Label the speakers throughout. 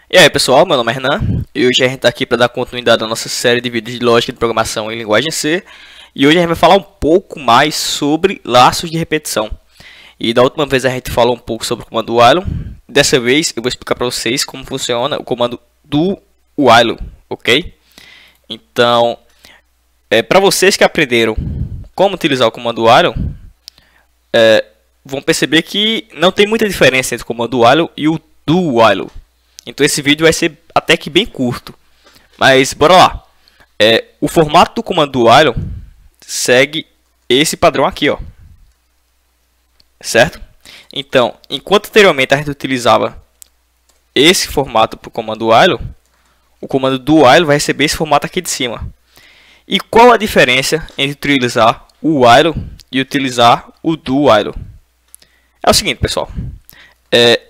Speaker 1: E aí pessoal, meu nome é Renan e hoje a gente está aqui para dar continuidade à nossa série de vídeos de lógica de programação em linguagem C. E hoje a gente vai falar um pouco mais sobre laços de repetição. E da última vez a gente falou um pouco sobre o comando while. Dessa vez eu vou explicar para vocês como funciona o comando do while, ok? Então, para vocês que aprenderam como utilizar o comando while, vão perceber que não tem muita diferença entre o comando while e o do while. Então esse vídeo vai ser até que bem curto. Mas bora lá. O formato do comando while segue esse padrão aqui, ó. Certo? Então, enquanto anteriormente a gente utilizava esse formato para o comando while, o comando do while vai receber esse formato aqui de cima. E qual a diferença entre utilizar o while e utilizar o do while? É o seguinte, pessoal.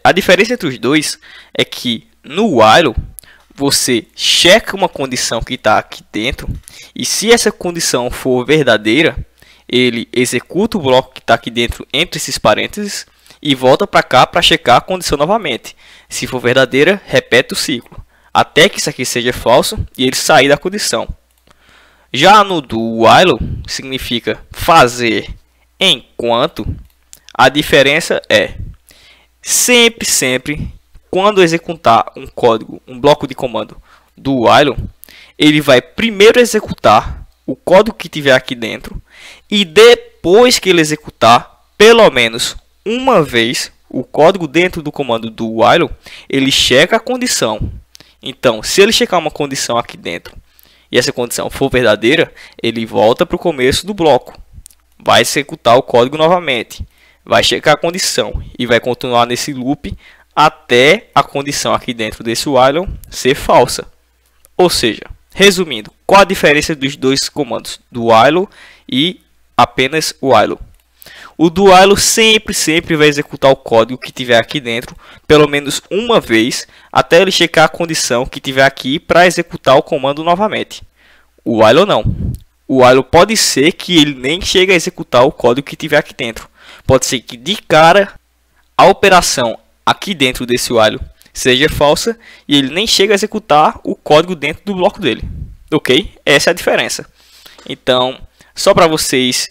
Speaker 1: A diferença entre os dois é que no while você checa uma condição que está aqui dentro e se essa condição for verdadeira, ele executa o bloco que está aqui dentro entre esses parênteses e volta para cá para checar a condição novamente. Se for verdadeira, repete o ciclo até que isso aqui seja falso e ele sair da condição. Já no do while significa fazer enquanto. A diferença é sempre, quando executar um código, um bloco de comando do while, ele vai primeiro executar o código que tiver aqui dentro e depois que ele executar pelo menos uma vez o código dentro do comando do while, ele checa a condição. Então, se ele checar uma condição aqui dentro e essa condição for verdadeira, ele volta para o começo do bloco, vai executar o código novamente, vai checar a condição e vai continuar nesse loop até a condição aqui dentro desse while ser falsa. Ou seja, resumindo, qual a diferença dos dois comandos, do while e apenas o while? O do while sempre vai executar o código que tiver aqui dentro pelo menos uma vez até ele checar a condição que tiver aqui para executar o comando novamente. O while não. O while pode ser que ele nem chegue a executar o código que tiver aqui dentro. Pode ser que de cara a operação aqui dentro desse while seja falsa e ele nem chega a executar o código dentro do bloco dele. Ok? Essa é a diferença. Então, só para vocês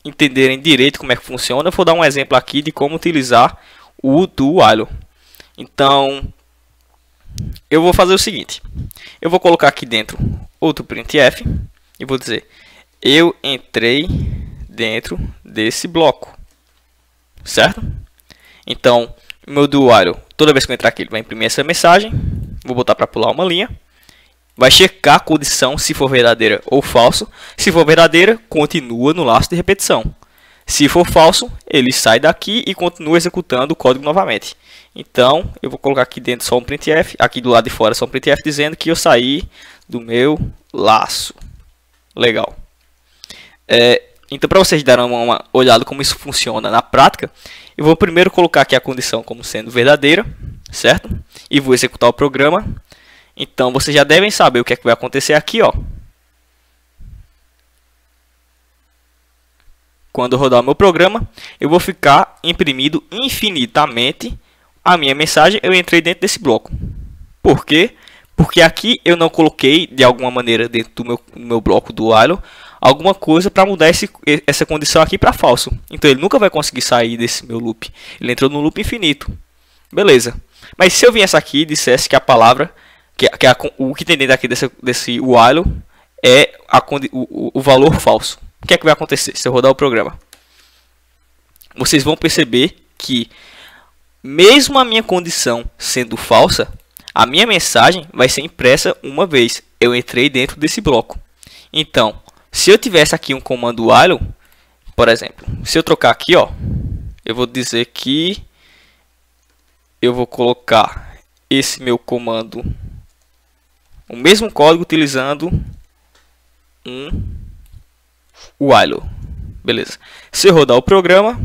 Speaker 1: entenderem direito como é que funciona, eu vou dar um exemplo aqui de como utilizar o do while. Então, eu vou fazer o seguinte. Eu vou colocar aqui dentro outro printf e vou dizer: eu entrei dentro desse bloco, certo? Então, o meu do while, toda vez que eu entrar aqui, ele vai imprimir essa mensagem. Vou botar para pular uma linha. Vai checar a condição se for verdadeira ou falso. Se for verdadeira, continua no laço de repetição. Se for falso, ele sai daqui e continua executando o código novamente. Então, eu vou colocar aqui dentro só um printf, aqui do lado de fora só um printf dizendo que eu saí do meu laço. Legal. Então, para vocês darem uma olhada como isso funciona na prática, eu vou primeiro colocar aqui a condição como sendo verdadeira, certo? E vou executar o programa. Então, vocês já devem saber o que é que vai acontecer aqui, ó. Quando eu rodar o meu programa, eu vou ficar imprimindo infinitamente a minha mensagem. Eu entrei dentro desse bloco. Por quê? Porque aqui eu não coloquei, de alguma maneira, dentro do meu bloco do while, alguma coisa para mudar essa condição aqui para falso. Então ele nunca vai conseguir sair desse meu loop. Ele entrou no loop infinito. Beleza. Mas se eu viesse aqui e dissesse que a palavra, o que tem dentro aqui desse while é o valor falso, o que é que vai acontecer se eu rodar o programa? Vocês vão perceber que mesmo a minha condição sendo falsa, a minha mensagem vai ser impressa uma vez. Eu entrei dentro desse bloco. Então, se eu tivesse aqui um comando while, por exemplo, se eu trocar aqui, ó, eu vou dizer que eu vou colocar esse meu comando, o mesmo código utilizando um while. Beleza. Se eu rodar o programa,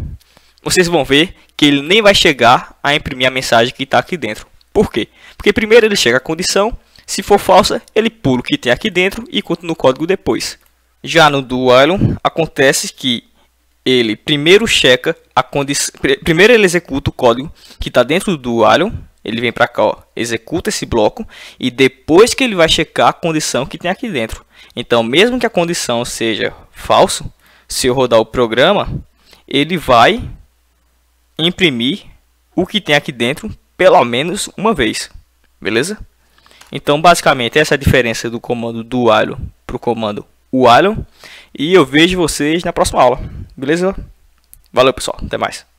Speaker 1: vocês vão ver que ele nem vai chegar a imprimir a mensagem que está aqui dentro. Por quê? Porque primeiro ele chega a condição, se for falsa, ele pula o que tem aqui dentro e continua o código depois. Já no do while, acontece que ele primeiro checa a condição, primeiro ele executa o código que está dentro do while Ele vem para cá, ó, executa esse bloco e depois que ele vai checar a condição que tem aqui dentro. Então, mesmo que a condição seja falso, se eu rodar o programa, ele vai imprimir o que tem aqui dentro pelo menos uma vez. Beleza? Então, basicamente, essa é a diferença do comando do while para o comando while. E eu vejo vocês na próxima aula. Beleza? Valeu, pessoal. Até mais.